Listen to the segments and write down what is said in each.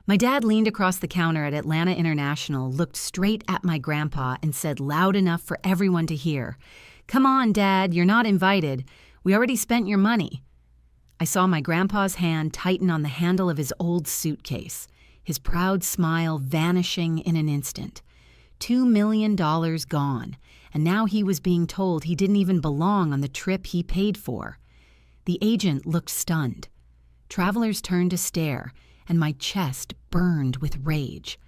My dad leaned across the counter at Atlanta International, looked straight at my grandpa, and said loud enough for everyone to hear, "Come on, Dad, you're not invited. We already spent your money." I saw my grandpa's hand tighten on the handle of his old suitcase, his proud smile vanishing in an instant. $2 million gone, and now he was being told he didn't even belong on the trip he paid for. The agent looked stunned. Travelers turned to stare, and my chest burned with rage.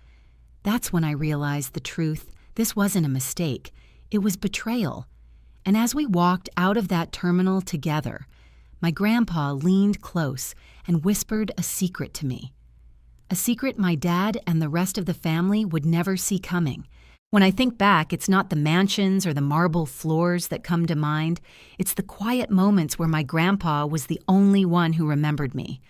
That's when I realized the truth. This wasn't a mistake. It was betrayal. And as we walked out of that terminal together, my grandpa leaned close and whispered a secret to me. A secret my dad and the rest of the family would never see coming. When I think back, it's not the mansions or the marble floors that come to mind. It's the quiet moments where my grandpa was the only one who remembered me.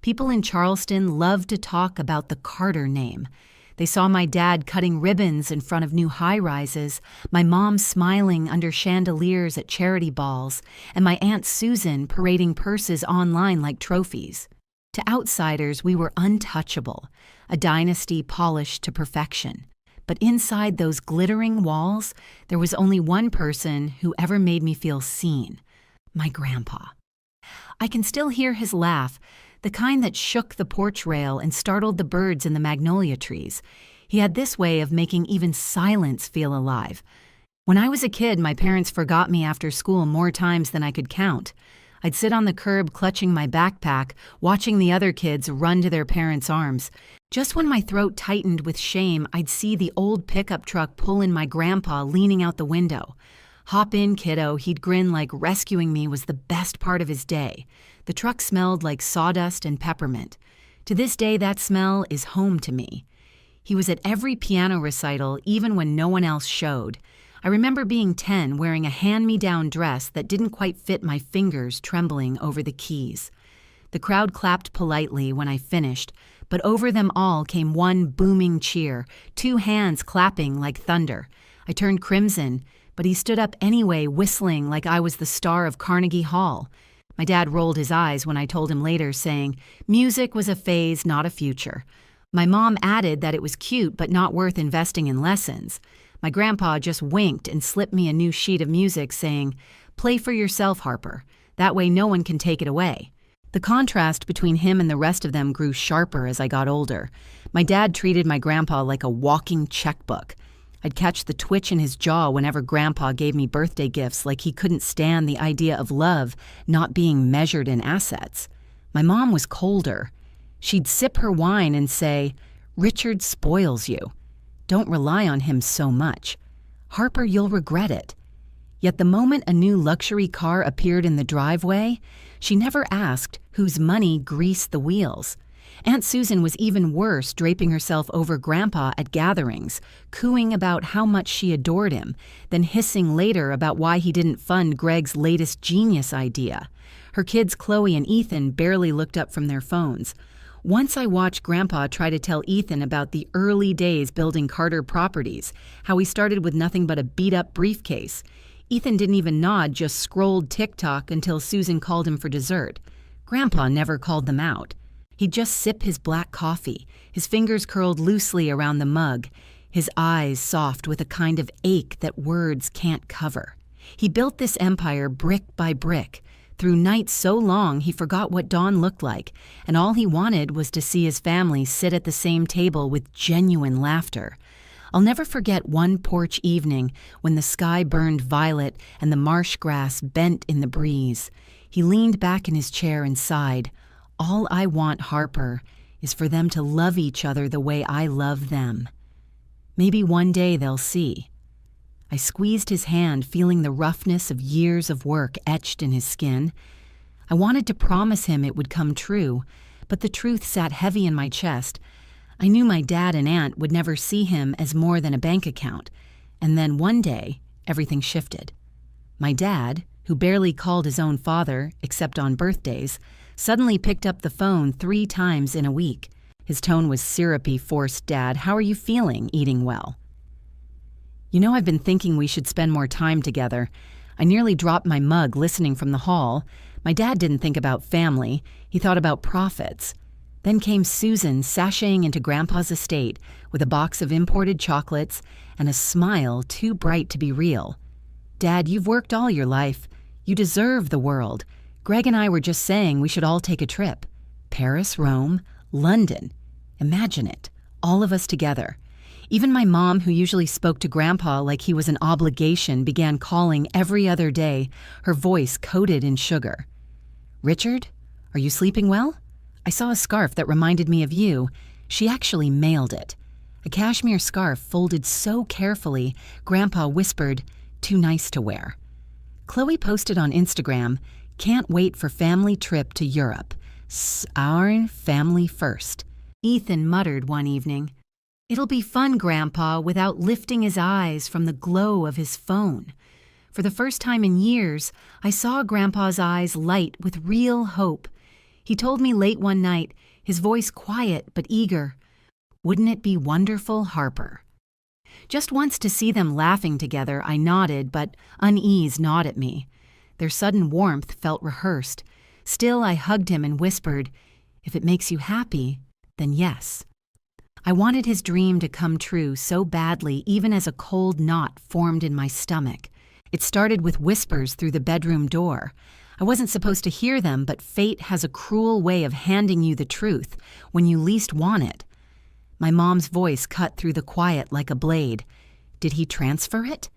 People in Charleston loved to talk about the Carter name. They saw my dad cutting ribbons in front of new high-rises, my mom smiling under chandeliers at charity balls, and my Aunt Susan parading purses online like trophies. To outsiders, we were untouchable, a dynasty polished to perfection. But inside those glittering walls, there was only one person who ever made me feel seen: my grandpa. I can still hear his laugh, the kind that shook the porch rail and startled the birds in the magnolia trees. He had this way of making even silence feel alive. When I was a kid, my parents forgot me after school more times than I could count. I'd sit on the curb clutching my backpack, watching the other kids run to their parents' arms. Just when my throat tightened with shame, I'd see the old pickup truck pull in my grandpa leaning out the window. "Hop in, kiddo," he'd grin like rescuing me was the best part of his day. The truck smelled like sawdust and peppermint. To this day, that smell is home to me. He was at every piano recital, even when no one else showed. I remember being 10, wearing a hand-me-down dress that didn't quite fit my fingers trembling over the keys. The crowd clapped politely when I finished, but over them all came one booming cheer, two hands clapping like thunder. I turned crimson, but he stood up anyway, whistling like I was the star of Carnegie Hall. My dad rolled his eyes when I told him later, saying, "Music was a phase, not a future." My mom added that it was cute but not worth investing in lessons. My grandpa just winked and slipped me a new sheet of music, saying, "Play for yourself, Harper. That way no one can take it away." The contrast between him and the rest of them grew sharper as I got older. My dad treated my grandpa like a walking checkbook. I'd catch the twitch in his jaw whenever Grandpa gave me birthday gifts, like he couldn't stand the idea of love not being measured in assets. My mom was colder. She'd sip her wine and say, "Richard spoils you. Don't rely on him so much. Harper, you'll regret it." Yet the moment a new luxury car appeared in the driveway, she never asked whose money greased the wheels. Aunt Susan was even worse, draping herself over Grandpa at gatherings, cooing about how much she adored him, then hissing later about why he didn't fund Greg's latest genius idea. Her kids, Chloe and Ethan, barely looked up from their phones. Once I watched Grandpa try to tell Ethan about the early days building Carter Properties, how he started with nothing but a beat-up briefcase. Ethan didn't even nod, just scrolled TikTok until Susan called him for dessert. Grandpa never called them out. He'd just sip his black coffee, his fingers curled loosely around the mug, his eyes soft with a kind of ache that words can't cover. He built this empire brick by brick. Through nights so long he forgot what dawn looked like, and all he wanted was to see his family sit at the same table with genuine laughter. I'll never forget one porch evening when the sky burned violet and the marsh grass bent in the breeze. He leaned back in his chair and sighed, "All I want, Harper, is for them to love each other the way I love them. Maybe one day they'll see." I squeezed his hand, feeling the roughness of years of work etched in his skin. I wanted to promise him it would come true, but the truth sat heavy in my chest. I knew my dad and aunt would never see him as more than a bank account. And then one day, everything shifted. My dad, who barely called his own father, except on birthdays, suddenly picked up the phone 3 times in a week. His tone was syrupy, forced. "Dad, how are you feeling? Eating well?" "You know, I've been thinking we should spend more time together." I nearly dropped my mug listening from the hall. My dad didn't think about family. He thought about profits. Then came Susan sashaying into Grandpa's estate with a box of imported chocolates and a smile too bright to be real. "Dad, you've worked all your life. You deserve the world. Greg and I were just saying we should all take a trip. Paris, Rome, London. Imagine it, all of us together." Even my mom, who usually spoke to Grandpa like he was an obligation, began calling every other day, her voice coated in sugar. "Richard, are you sleeping well? I saw a scarf that reminded me of you." She actually mailed it. A cashmere scarf folded so carefully, Grandpa whispered, "Too nice to wear." Chloe posted on Instagram, "Can't wait for family trip to Europe. Our family first." Ethan muttered one evening, "It'll be fun, Grandpa," without lifting his eyes from the glow of his phone. For the first time in years, I saw Grandpa's eyes light with real hope. He told me late one night, his voice quiet but eager, "Wouldn't it be wonderful, Harper?" Just once to see them laughing together, I nodded, but unease gnawed at me. Their sudden warmth felt rehearsed. Still, I hugged him and whispered, "If it makes you happy, then yes." I wanted his dream to come true so badly, even as a cold knot formed in my stomach. It started with whispers through the bedroom door. I wasn't supposed to hear them, but fate has a cruel way of handing you the truth when you least want it. My mom's voice cut through the quiet like a blade. "Did he transfer it?"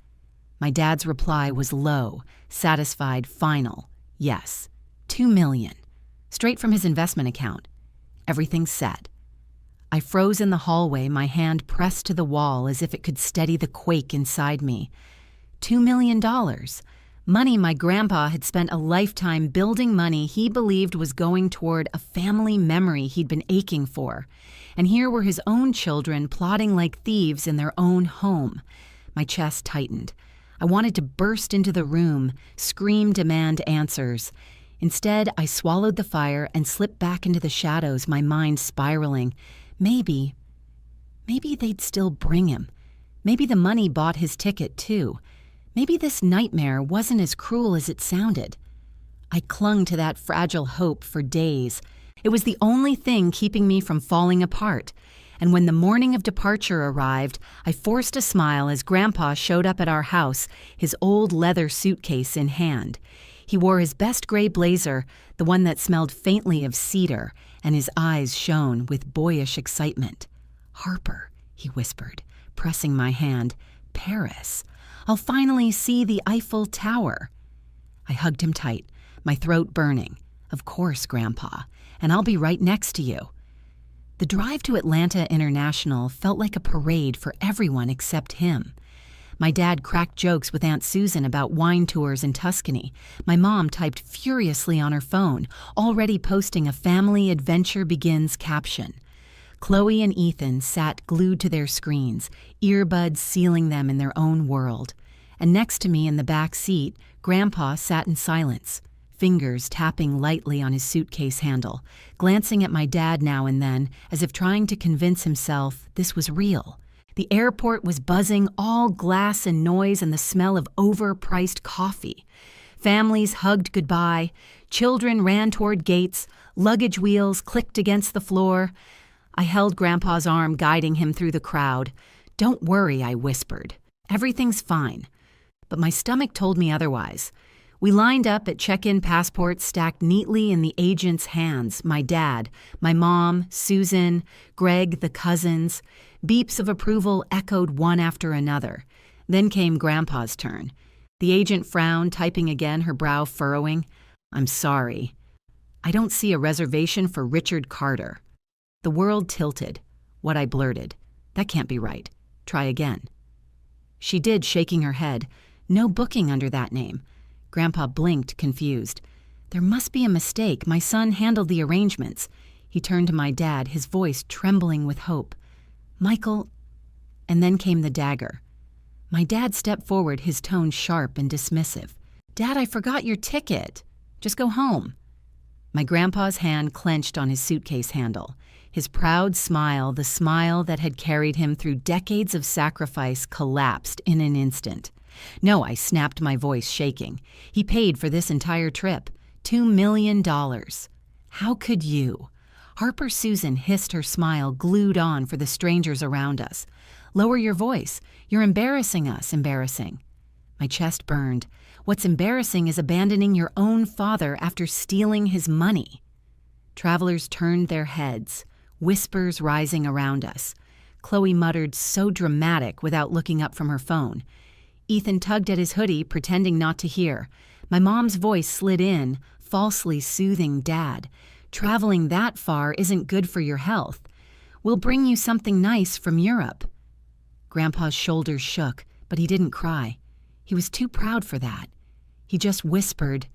My dad's reply was low, satisfied, final. "Yes. 2 million. Straight from his investment account. Everything's set." I froze in the hallway, my hand pressed to the wall as if it could steady the quake inside me. $2 million. Money my grandpa had spent a lifetime building, money he believed was going toward a family memory he'd been aching for. And here were his own children plotting like thieves in their own home. My chest tightened. I wanted to burst into the room, scream, demand answers. Instead, I swallowed the fire and slipped back into the shadows, my mind spiraling. Maybe they'd still bring him. Maybe the money bought his ticket, too. Maybe this nightmare wasn't as cruel as it sounded. I clung to that fragile hope for days. It was the only thing keeping me from falling apart. And when the morning of departure arrived, I forced a smile as Grandpa showed up at our house, his old leather suitcase in hand. He wore his best gray blazer, the one that smelled faintly of cedar, and his eyes shone with boyish excitement. "Harper," he whispered, pressing my hand. "Paris. I'll finally see the Eiffel Tower." I hugged him tight, my throat burning. "Of course, Grandpa, and I'll be right next to you." The drive to Atlanta International felt like a parade for everyone except him. My dad cracked jokes with Aunt Susan about wine tours in Tuscany. My mom typed furiously on her phone, already posting a family adventure begins caption. Chloe and Ethan sat glued to their screens, earbuds sealing them in their own world. And next to me in the back seat, Grandpa sat in silence, fingers tapping lightly on his suitcase handle, glancing at my dad now and then as if trying to convince himself this was real. The airport was buzzing, all glass and noise and the smell of overpriced coffee. Families hugged goodbye, children ran toward gates, luggage wheels clicked against the floor. I held Grandpa's arm, guiding him through the crowd. "Don't worry," I whispered. "Everything's fine." But my stomach told me otherwise. We lined up at check-in passports stacked neatly in the agent's hands, my dad, my mom, Susan, Greg, the cousins. Beeps of approval echoed one after another. Then came Grandpa's turn. The agent frowned, typing again, her brow furrowing. "I'm sorry. I don't see a reservation for Richard Carter." The world tilted. What I blurted. "That can't be right. Try again." She did, shaking her head. "No booking under that name." Grandpa blinked, confused. "There must be a mistake. My son handled the arrangements." He turned to my dad, his voice trembling with hope. "Michael..." And then came the dagger. My dad stepped forward, his tone sharp and dismissive. "Dad, I forgot your ticket. Just go home." My grandpa's hand clenched on his suitcase handle. His proud smile, the smile that had carried him through decades of sacrifice, collapsed in an instant. "No," I snapped, my voice shaking. "He paid for this entire trip. $2 million. How could you?" Harper Susan hissed, her smile glued on for the strangers around us. "Lower your voice. You're embarrassing us, embarrassing." My chest burned. What's embarrassing is abandoning your own father after stealing his money. Travelers turned their heads, whispers rising around us. Chloe muttered, so dramatic, without looking up from her phone. Ethan tugged at his hoodie, pretending not to hear. My mom's voice slid in, falsely soothing Dad. "Traveling that far isn't good for your health. We'll bring you something nice from Europe." Grandpa's shoulders shook, but he didn't cry. He was too proud for that. He just whispered,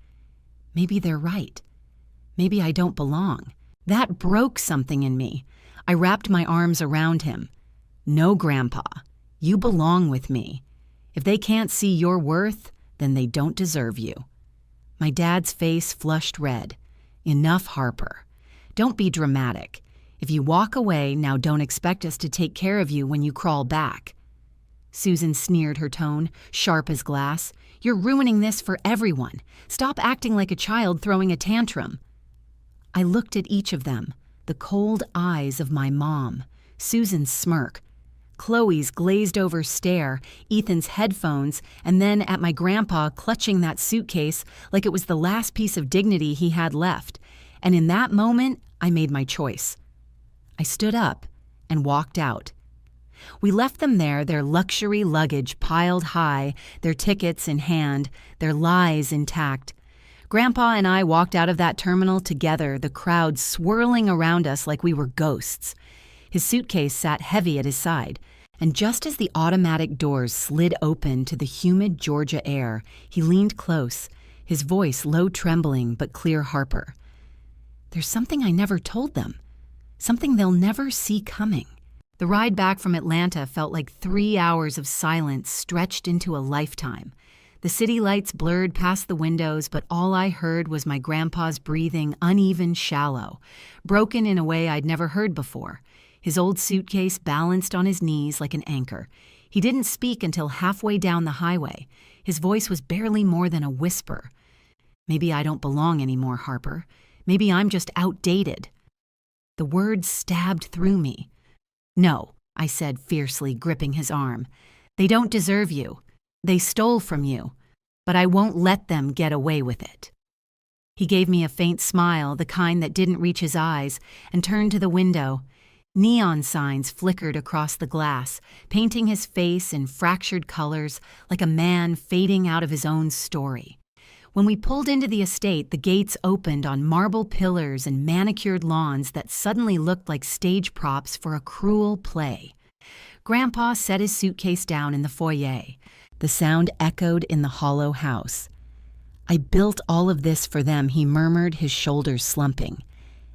"Maybe they're right. Maybe I don't belong." That broke something in me. I wrapped my arms around him. "No, Grandpa. You belong with me. If they can't see your worth, then they don't deserve you." My dad's face flushed red. "Enough, Harper. Don't be dramatic. If you walk away, now don't expect us to take care of you when you crawl back." Susan sneered, her tone sharp as glass. "You're ruining this for everyone. Stop acting like a child throwing a tantrum." I looked at each of them, the cold eyes of my mom, Susan's smirk, Chloe's glazed-over stare, Ethan's headphones, and then at my grandpa clutching that suitcase like it was the last piece of dignity he had left. And in that moment, I made my choice. I stood up and walked out. We left them there, their luxury luggage piled high, their tickets in hand, their lies intact. Grandpa and I walked out of that terminal together, the crowd swirling around us like we were ghosts. His suitcase sat heavy at his side, and just as the automatic doors slid open to the humid Georgia air, he leaned close, his voice low trembling but clear. "Harper, there's something I never told them, something they'll never see coming." The ride back from Atlanta felt like 3 hours of silence stretched into a lifetime. The city lights blurred past the windows, but all I heard was my grandpa's breathing, uneven, shallow, broken in a way I'd never heard before. His old suitcase balanced on his knees like an anchor. He didn't speak until halfway down the highway. His voice was barely more than a whisper. "Maybe I don't belong anymore, Harper. Maybe I'm just outdated." The words stabbed through me. "No," I said fiercely, gripping his arm. "They don't deserve you. They stole from you. But I won't let them get away with it." He gave me a faint smile, the kind that didn't reach his eyes, and turned to the window. Neon signs flickered across the glass, painting his face in fractured colors like a man fading out of his own story. When we pulled into the estate, the gates opened on marble pillars and manicured lawns that suddenly looked like stage props for a cruel play. Grandpa set his suitcase down in the foyer. The sound echoed in the hollow house. "I built all of this for them," he murmured, his shoulders slumping.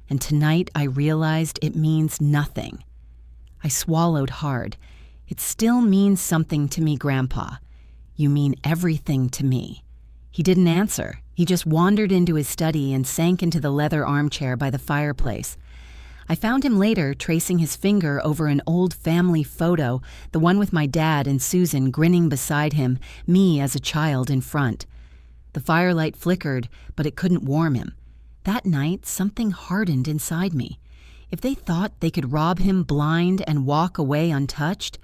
"And tonight I realized it means nothing." I swallowed hard. "It still means something to me, Grandpa. You mean everything to me." He didn't answer. He just wandered into his study and sank into the leather armchair by the fireplace. I found him later tracing his finger over an old family photo, the one with my dad and Susan grinning beside him, me as a child in front. The firelight flickered, but it couldn't warm him. That night, something hardened inside me. If they thought they could rob him blind and walk away untouched,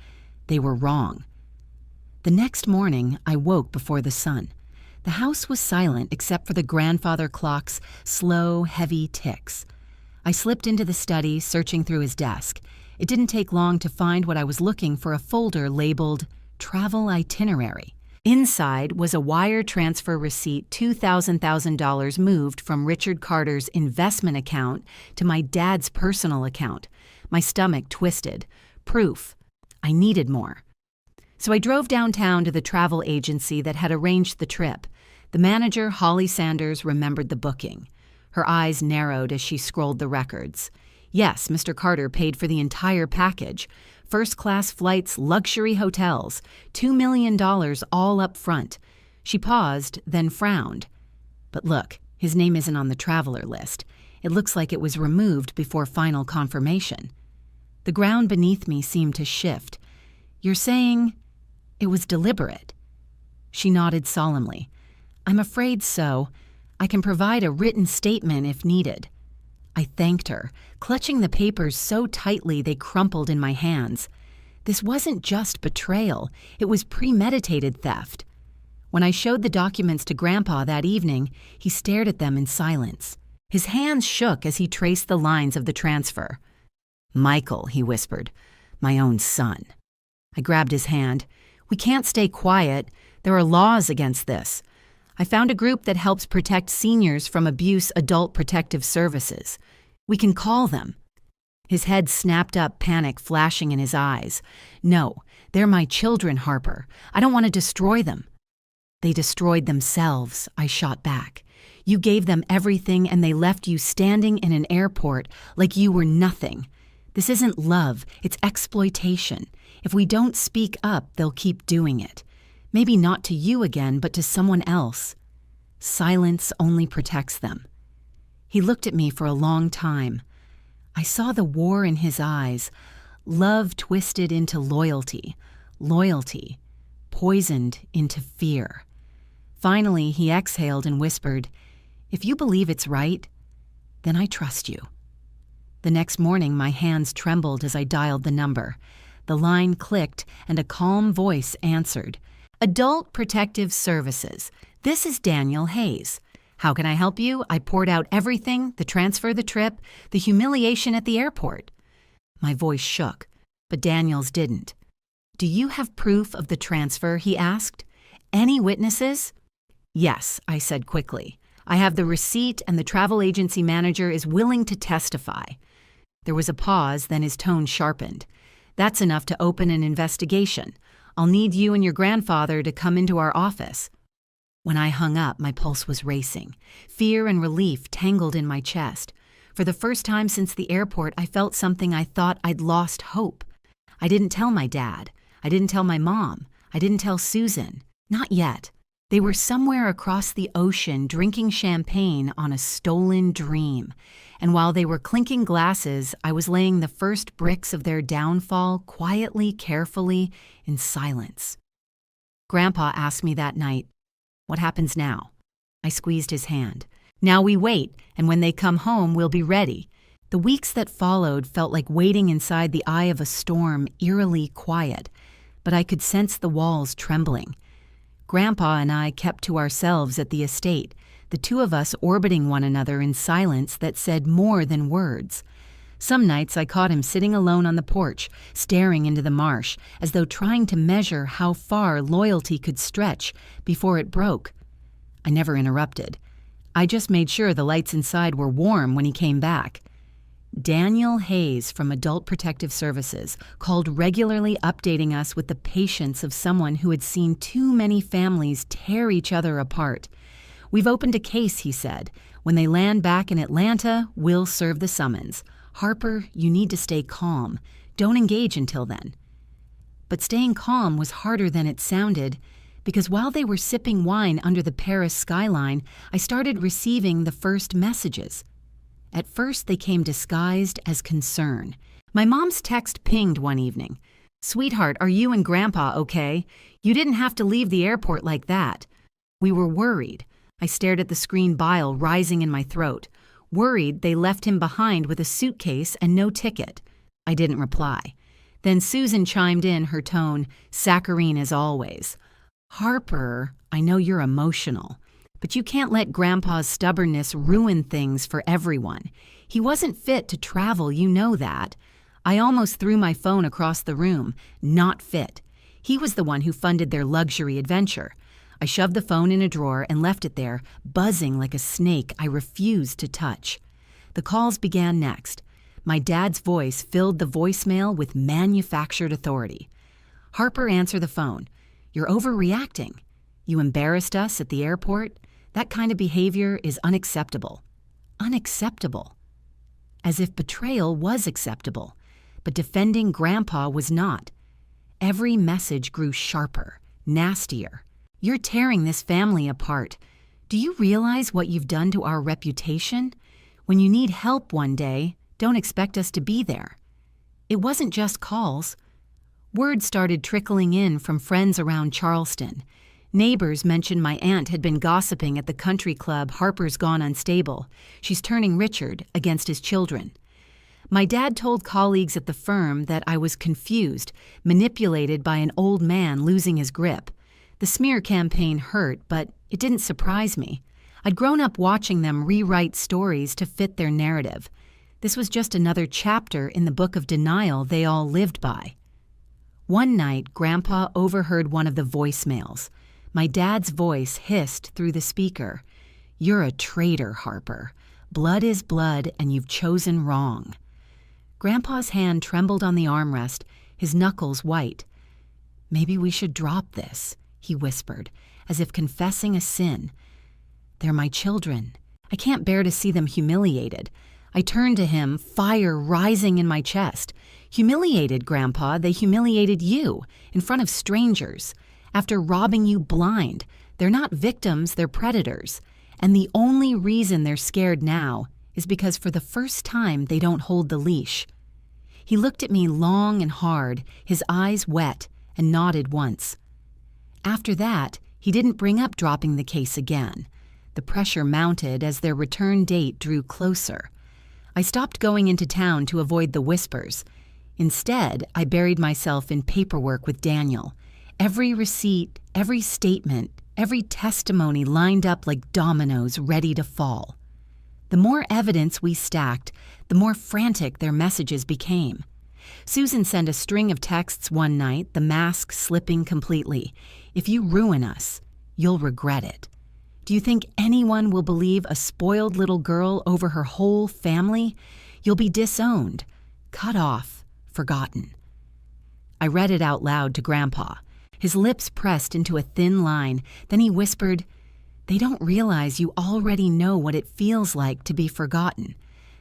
they were wrong. The next morning, I woke before the sun. The house was silent except for the grandfather clock's slow, heavy ticks. I slipped into the study, searching through his desk. It didn't take long to find what I was looking for, a folder labeled Travel Itinerary. Inside was a wire transfer receipt, $2,000 moved from Richard Carter's investment account to my dad's personal account. My stomach twisted. Proof. I needed more. So I drove downtown to the travel agency that had arranged the trip. The manager, Holly Sanders, remembered the booking. Her eyes narrowed as she scrolled the records. Yes, Mr. Carter paid for the entire package. First-class flights, luxury hotels, $2 million all up front. She paused, then frowned. But look, his name isn't on the traveler list. It looks like it was removed before final confirmation. The ground beneath me seemed to shift. "You're saying it was deliberate?" She nodded solemnly. "I'm afraid so. I can provide a written statement if needed." I thanked her, clutching the papers so tightly they crumpled in my hands. This wasn't just betrayal, it was premeditated theft. When I showed the documents to Grandpa that evening, he stared at them in silence. His hands shook as he traced the lines of the transfer. "Michael," he whispered, "my own son." I grabbed his hand. "We can't stay quiet. There are laws against this. I found a group that helps protect seniors from abuse, Adult Protective Services. We can call them." His head snapped up, panic flashing in his eyes. "No, they're my children, Harper. I don't want to destroy them." "They destroyed themselves," I shot back. "You gave them everything and they left you standing in an airport like you were nothing. This isn't love, it's exploitation. If we don't speak up, they'll keep doing it. Maybe not to you again, but to someone else. Silence only protects them." He looked at me for a long time. I saw the war in his eyes, love twisted into loyalty, loyalty poisoned into fear. Finally, he exhaled and whispered, "If you believe it's right, then I trust you." The next morning, my hands trembled as I dialed the number. The line clicked and a calm voice answered. "Adult Protective Services. This is Daniel Hayes. How can I help you?" I poured out everything, the transfer, the trip, the humiliation at the airport. My voice shook, but Daniel's didn't. "Do you have proof of the transfer?" he asked. "Any witnesses?" "Yes," I said quickly. "I have the receipt and the travel agency manager is willing to testify." There was a pause, then his tone sharpened. "That's enough to open an investigation. I'll need you and your grandfather to come into our office." When I hung up, my pulse was racing. Fear and relief tangled in my chest. For the first time since the airport, I felt something I thought I'd lost hope. I didn't tell my dad. I didn't tell my mom. I didn't tell Susan. Not yet. They were somewhere across the ocean drinking champagne on a stolen dream. And while they were clinking glasses, I was laying the first bricks of their downfall quietly, carefully, in silence. Grandpa asked me that night, "What happens now?" I squeezed his hand. "Now we wait, and when they come home, we'll be ready." The weeks that followed felt like waiting inside the eye of a storm, eerily quiet, but I could sense the walls trembling. Grandpa and I kept to ourselves at the estate, the two of us orbiting one another in silence that said more than words. Some nights I caught him sitting alone on the porch, staring into the marsh, as though trying to measure how far loyalty could stretch before it broke. I never interrupted. I just made sure the lights inside were warm when he came back. Daniel Hayes from Adult Protective Services called regularly, updating us with the patience of someone who had seen too many families tear each other apart. "We've opened a case," he said. "When they land back in Atlanta, we'll serve the summons. Harper, you need to stay calm. Don't engage until then." But staying calm was harder than it sounded, because while they were sipping wine under the Paris skyline, I started receiving the first messages. At first, they came disguised as concern. My mom's text pinged one evening. "Sweetheart, are you and Grandpa okay? You didn't have to leave the airport like that." We were worried. I stared at the screen, bile rising in my throat. Worried they left him behind with a suitcase and no ticket. I didn't reply. Then Susan chimed in, her tone saccharine as always. "Harper, I know you're emotional, but you can't let Grandpa's stubbornness ruin things for everyone. He wasn't fit to travel, you know that." I almost threw my phone across the room. Not fit. He was the one who funded their luxury adventure. I shoved the phone in a drawer and left it there, buzzing like a snake I refused to touch. The calls began next. My dad's voice filled the voicemail with manufactured authority. "Harper, answer the phone. You're overreacting. You embarrassed us at the airport. That kind of behavior is unacceptable." Unacceptable. As if betrayal was acceptable, but defending Grandpa was not. Every message grew sharper, nastier. "You're tearing this family apart. Do you realize what you've done to our reputation? When you need help one day, don't expect us to be there." It wasn't just calls. Word started trickling in from friends around Charleston. Neighbors mentioned my aunt had been gossiping at the country club Harper's gone unstable. She's turning Richard against his children. My dad told colleagues at the firm that I was confused, manipulated by an old man losing his grip. The smear campaign hurt, but it didn't surprise me. I'd grown up watching them rewrite stories to fit their narrative. This was just another chapter in the book of denial they all lived by. One night, Grandpa overheard one of the voicemails. My dad's voice hissed through the speaker. "You're a traitor, Harper. Blood is blood, and you've chosen wrong." Grandpa's hand trembled on the armrest, his knuckles white. "Maybe we should drop this," he whispered, as if confessing a sin. "They're my children. I can't bear to see them humiliated." I turned to him, fire rising in my chest. "Humiliated, Grandpa, they humiliated you, in front of strangers. After robbing you blind, they're not victims, they're predators. And the only reason they're scared now is because for the first time they don't hold the leash." He looked at me long and hard, his eyes wet, and nodded once. After that, he didn't bring up dropping the case again. The pressure mounted as their return date drew closer. I stopped going into town to avoid the whispers. Instead, I buried myself in paperwork with Daniel. Every receipt, every statement, every testimony lined up like dominoes ready to fall. The more evidence we stacked, the more frantic their messages became. Susan sent a string of texts one night, the mask slipping completely. "If you ruin us, you'll regret it. Do you think anyone will believe a spoiled little girl over her whole family? You'll be disowned, cut off, forgotten." I read it out loud to Grandpa. His lips pressed into a thin line. Then he whispered, "They don't realize you already know what it feels like to be forgotten.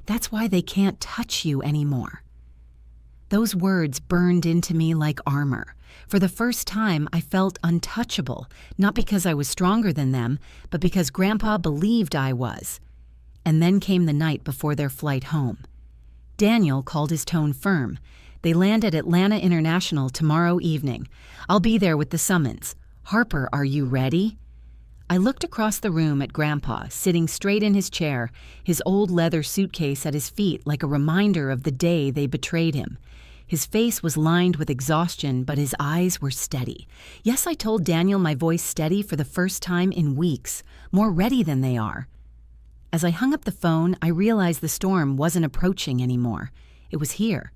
That's why they can't touch you anymore." Those words burned into me like armor. For the first time, I felt untouchable, not because I was stronger than them, but because Grandpa believed I was. And then came the night before their flight home. Daniel called his tone firm. "They land at Atlanta International tomorrow evening. I'll be there with the summons. Harper, are you ready?" I looked across the room at Grandpa, sitting straight in his chair, his old leather suitcase at his feet like a reminder of the day they betrayed him. His face was lined with exhaustion, but his eyes were steady. Yes, I told Daniel my voice steady for the first time in weeks, more ready than they are. As I hung up the phone, I realized the storm wasn't approaching anymore. It was here.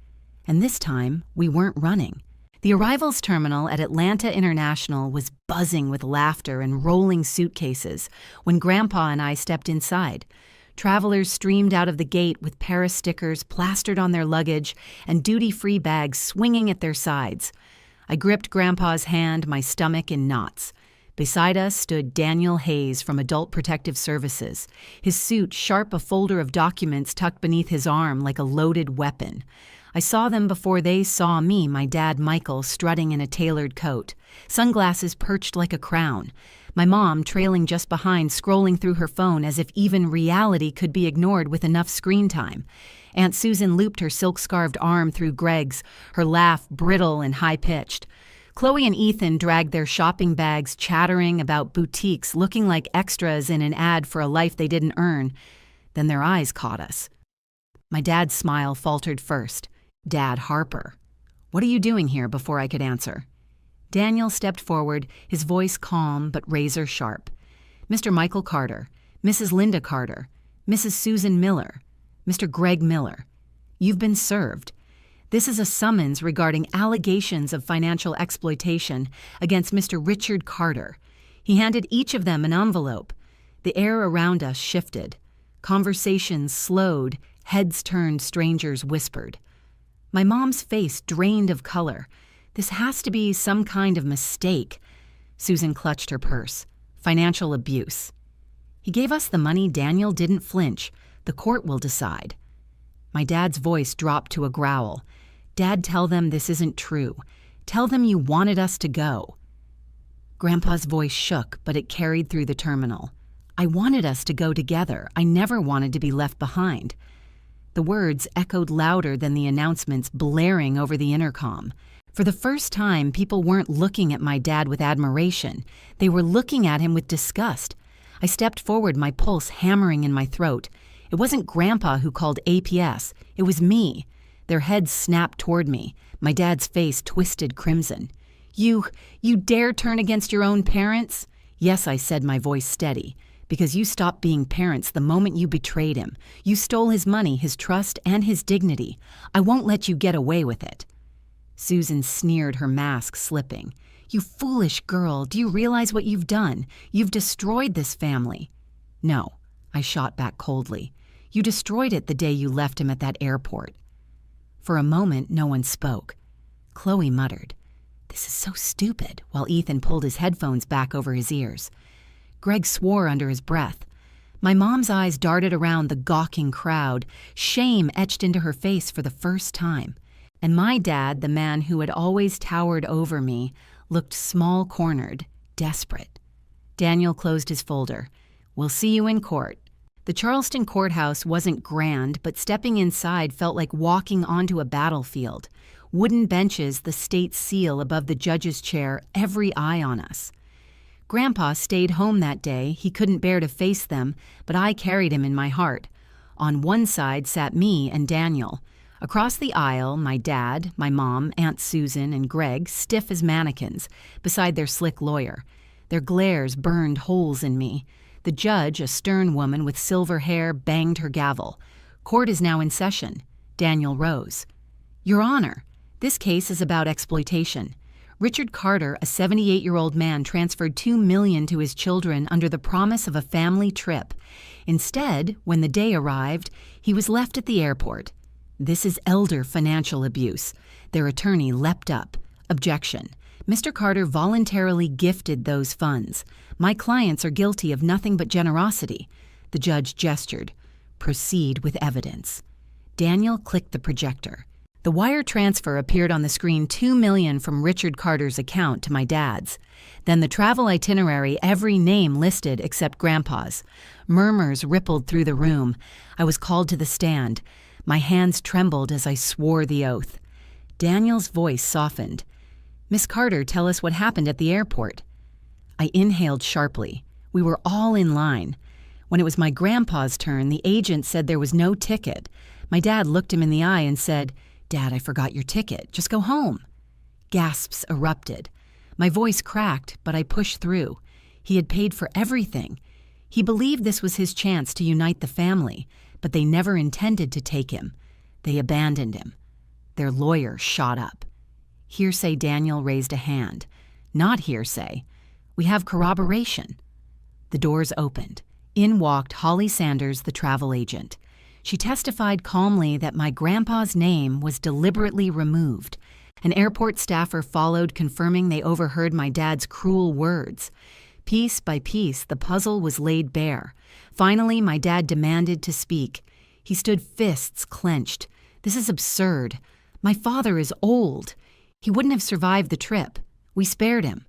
And this time, we weren't running. The arrivals terminal at Atlanta International was buzzing with laughter and rolling suitcases when Grandpa and I stepped inside. Travelers streamed out of the gate with Paris stickers plastered on their luggage and duty-free bags swinging at their sides. I gripped Grandpa's hand, my stomach in knots. Beside us stood Daniel Hayes from Adult Protective Services, his suit sharp, a folder of documents tucked beneath his arm like a loaded weapon. I saw them before they saw me, my dad Michael strutting in a tailored coat, sunglasses perched like a crown, my mom trailing just behind, scrolling through her phone as if even reality could be ignored with enough screen time. Aunt Susan looped her silk-scarved arm through Greg's, her laugh brittle and high-pitched. Chloe and Ethan dragged their shopping bags, chattering about boutiques, looking like extras in an ad for a life they didn't earn. Then their eyes caught us. My dad's smile faltered first. "Dad Harper. What are you doing here?" before I could answer. Daniel stepped forward, his voice calm but razor sharp. "Mr. Michael Carter, Mrs. Linda Carter, Mrs. Susan Miller, Mr. Greg Miller. You've been served. This is a summons regarding allegations of financial exploitation against Mr. Richard Carter." He handed each of them an envelope. The air around us shifted. Conversations slowed, heads turned, strangers whispered. My mom's face drained of color. This has to be some kind of mistake. Susan clutched her purse. Financial abuse. "He gave us the money." Daniel didn't flinch. "The court will decide." My dad's voice dropped to a growl. "Dad, tell them this isn't true. Tell them you wanted us to go." Grandpa's voice shook, but it carried through the terminal. "I wanted us to go together. I never wanted to be left behind." The words echoed louder than the announcements blaring over the intercom. For the first time, people weren't looking at my dad with admiration. They were looking at him with disgust. I stepped forward, my pulse hammering in my throat. It wasn't Grandpa who called APS. It was me. Their heads snapped toward me. My dad's face twisted crimson. You dare turn against your own parents? Yes, I said, my voice steady. Because you stopped being parents the moment you betrayed him. You stole his money, his trust, and his dignity. I won't let you get away with it. Susan sneered, her mask slipping. You foolish girl, do you realize what you've done? You've destroyed this family. No, I shot back coldly. You destroyed it the day you left him at that airport. For a moment, no one spoke. Chloe muttered, "This is so stupid," while Ethan pulled his headphones back over his ears. Greg swore under his breath. My mom's eyes darted around the gawking crowd, shame etched into her face for the first time. And my dad, the man who had always towered over me, looked small-cornered, desperate. Daniel closed his folder. "We'll see you in court." The Charleston courthouse wasn't grand, but stepping inside felt like walking onto a battlefield. Wooden benches, the state seal above the judge's chair, every eye on us. Grandpa stayed home that day. He couldn't bear to face them, but I carried him in my heart. On one side sat me and Daniel. Across the aisle, my dad, my mom, Aunt Susan, and Greg, stiff as mannequins, beside their slick lawyer. Their glares burned holes in me. The judge, a stern woman with silver hair, banged her gavel. Court is now in session. Daniel rose. "Your Honor, this case is about exploitation. Richard Carter, a 78-year-old man, transferred $2 million to his children under the promise of a family trip. Instead, when the day arrived, he was left at the airport. This is elder financial abuse." Their attorney leapt up. "Objection. Mr. Carter voluntarily gifted those funds. My clients are guilty of nothing but generosity." The judge gestured. "Proceed with evidence." Daniel clicked the projector. The wire transfer appeared on the screen, $2 million from Richard Carter's account to my dad's. Then the travel itinerary, every name listed except Grandpa's. Murmurs rippled through the room. I was called to the stand. My hands trembled as I swore the oath. Daniel's voice softened. "Miss Carter, tell us what happened at the airport." I inhaled sharply. We were all in line. When it was my grandpa's turn, the agent said there was no ticket. My dad looked him in the eye and said, "Dad, I forgot your ticket. Just go home." Gasps erupted. My voice cracked, but I pushed through. He had paid for everything. He believed this was his chance to unite the family, but they never intended to take him. They abandoned him. Their lawyer shot up. Hearsay Daniel raised a hand. "Not hearsay. We have corroboration." The doors opened. In walked Holly Sanders, the travel agent. She testified calmly that my grandpa's name was deliberately removed. An airport staffer followed, confirming they overheard my dad's cruel words. Piece by piece, the puzzle was laid bare. Finally, my dad demanded to speak. He stood, fists clenched. "This is absurd. My father is old. He wouldn't have survived the trip. We spared him."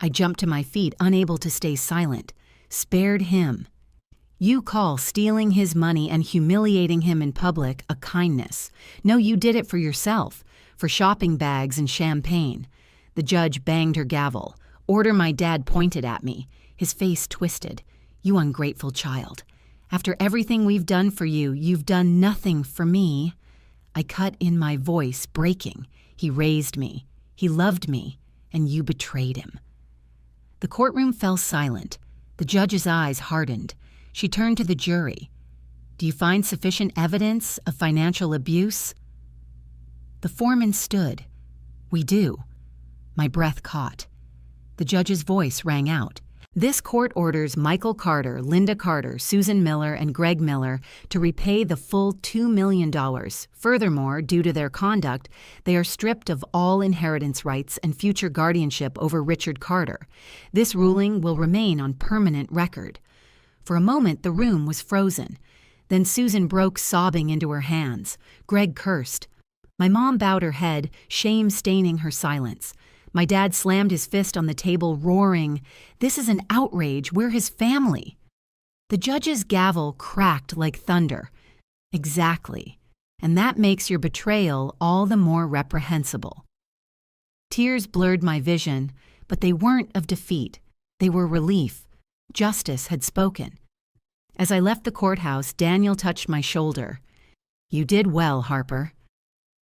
I jumped to my feet, unable to stay silent. "Spared him. You call stealing his money and humiliating him in public a kindness. No, you did it for yourself, for shopping bags and champagne." The judge banged her gavel. Order my dad pointed at me. His face twisted. "You ungrateful child. After everything we've done for you, you've done nothing for me." I cut in, my voice breaking. "He raised me. He loved me. And you betrayed him." The courtroom fell silent. The judge's eyes hardened. She turned to the jury. "Do you find sufficient evidence of financial abuse?" The foreman stood. "We do." My breath caught. The judge's voice rang out. "This court orders Michael Carter, Linda Carter, Susan Miller, and Greg Miller to repay the full $2 million. Furthermore, due to their conduct, they are stripped of all inheritance rights and future guardianship over Richard Carter. This ruling will remain on permanent record." For a moment, the room was frozen. Then Susan broke, sobbing into her hands. Greg cursed. My mom bowed her head, shame staining her silence. My dad slammed his fist on the table, roaring, "This is an outrage. We're his family." The judge's gavel cracked like thunder. "Exactly. And that makes your betrayal all the more reprehensible." Tears blurred my vision, but they weren't of defeat. They were relief. Justice had spoken. As I left the courthouse, Daniel touched my shoulder. "You did well, Harper.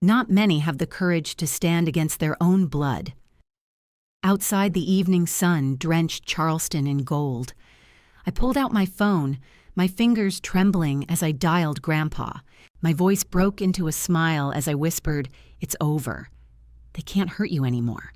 Not many have the courage to stand against their own blood." Outside, the evening sun drenched Charleston in gold. I pulled out my phone, my fingers trembling as I dialed Grandpa. My voice broke into a smile as I whispered, "It's over. They can't hurt you anymore."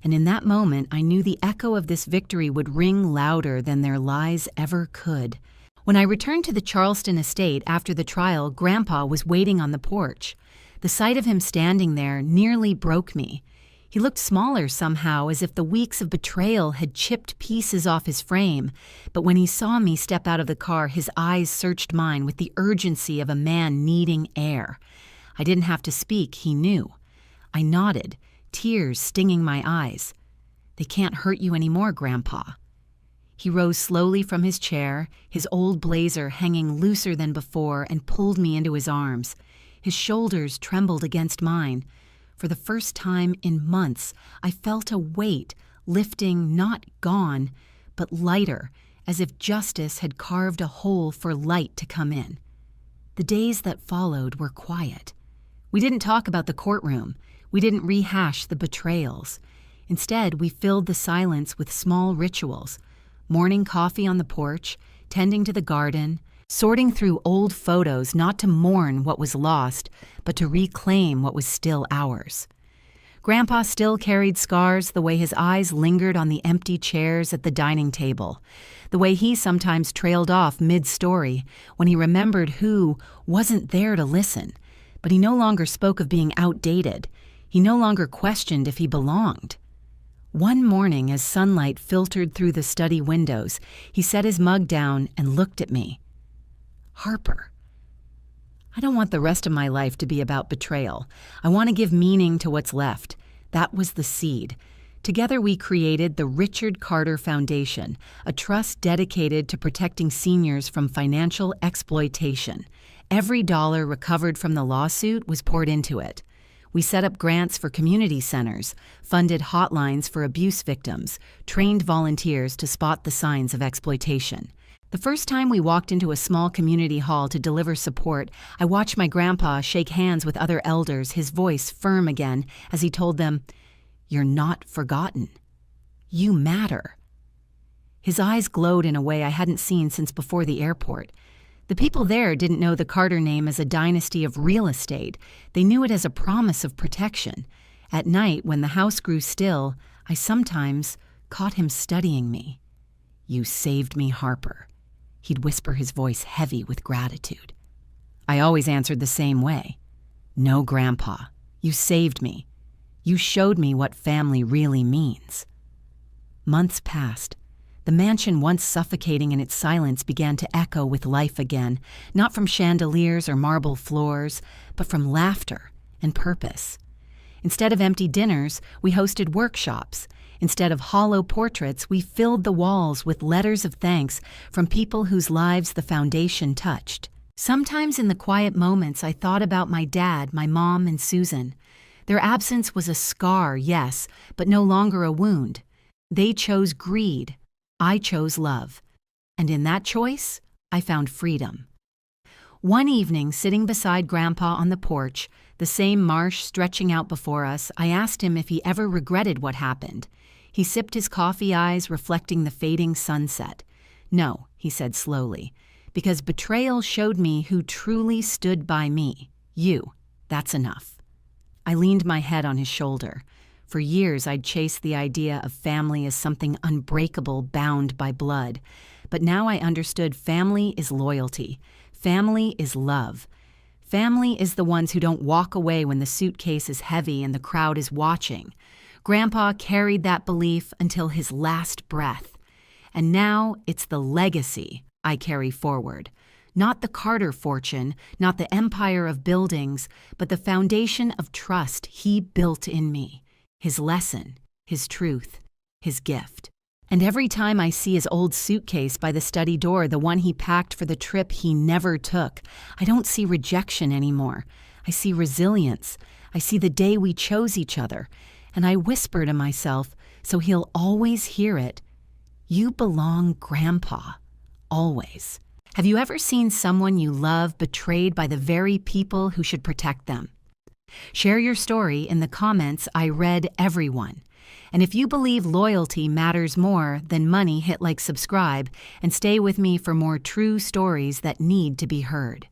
And in that moment, I knew the echo of this victory would ring louder than their lies ever could. When I returned to the Charleston estate after the trial, Grandpa was waiting on the porch. The sight of him standing there nearly broke me. He looked smaller somehow, as if the weeks of betrayal had chipped pieces off his frame. But when he saw me step out of the car, his eyes searched mine with the urgency of a man needing air. I didn't have to speak, he knew. I nodded, tears stinging my eyes. "They can't hurt you anymore, Grandpa." He rose slowly from his chair, his old blazer hanging looser than before, and pulled me into his arms. His shoulders trembled against mine. For the first time in months, I felt a weight lifting, not gone, but lighter, as if justice had carved a hole for light to come in. The days that followed were quiet. We didn't talk about the courtroom. We didn't rehash the betrayals. Instead, we filled the silence with small rituals: morning coffee on the porch, tending to the garden, sorting through old photos not to mourn what was lost, but to reclaim what was still ours. Grandpa still carried scars, the way his eyes lingered on the empty chairs at the dining table, the way he sometimes trailed off mid-story when he remembered who wasn't there to listen. But he no longer spoke of being outdated. He no longer questioned if he belonged. One morning, as sunlight filtered through the study windows, he set his mug down and looked at me. "Harper, I don't want the rest of my life to be about betrayal. I want to give meaning to what's left." That was the seed. Together we created the Richard Carter Foundation, a trust dedicated to protecting seniors from financial exploitation. Every dollar recovered from the lawsuit was poured into it. We set up grants for community centers, funded hotlines for abuse victims, trained volunteers to spot the signs of exploitation. The first time we walked into a small community hall to deliver support, I watched my grandpa shake hands with other elders, his voice firm again as he told them, "You're not forgotten. You matter." His eyes glowed in a way I hadn't seen since before the airport. The people there didn't know the Carter name as a dynasty of real estate. They knew it as a promise of protection. At night, when the house grew still, I sometimes caught him studying me. "You saved me, Harper." He'd whisper, his voice heavy with gratitude. I always answered the same way. "No, Grandpa, you saved me. You showed me what family really means." Months passed. The mansion, once suffocating in its silence, began to echo with life again, not from chandeliers or marble floors, but from laughter and purpose. Instead of empty dinners, we hosted workshops. Instead of hollow portraits, we filled the walls with letters of thanks from people whose lives the foundation touched. Sometimes in the quiet moments, I thought about my dad, my mom, and Susan. Their absence was a scar, yes, but no longer a wound. They chose greed. I chose love. And in that choice, I found freedom. One evening, sitting beside Grandpa on the porch, the same marsh stretching out before us, I asked him if he ever regretted what happened. He sipped his coffee, eyes reflecting the fading sunset. "No," he said slowly, "because betrayal showed me who truly stood by me. You. That's enough." I leaned my head on his shoulder. For years, I'd chased the idea of family as something unbreakable, bound by blood. But now I understood family is loyalty. Family is love. Family is the ones who don't walk away when the suitcase is heavy and the crowd is watching. Grandpa carried that belief until his last breath. And now it's the legacy I carry forward. Not the Carter fortune, not the empire of buildings, but the foundation of trust he built in me. His lesson, his truth, his gift. And every time I see his old suitcase by the study door, the one he packed for the trip he never took, I don't see rejection anymore. I see resilience. I see the day we chose each other. and I whisper to myself so he'll always hear it, "You belong, Grandpa, always." Have you ever seen someone you love betrayed by the very people who should protect them? Share your story in the comments. I read everyone. And if you believe loyalty matters more than money, hit like, subscribe, and stay with me for more true stories that need to be heard.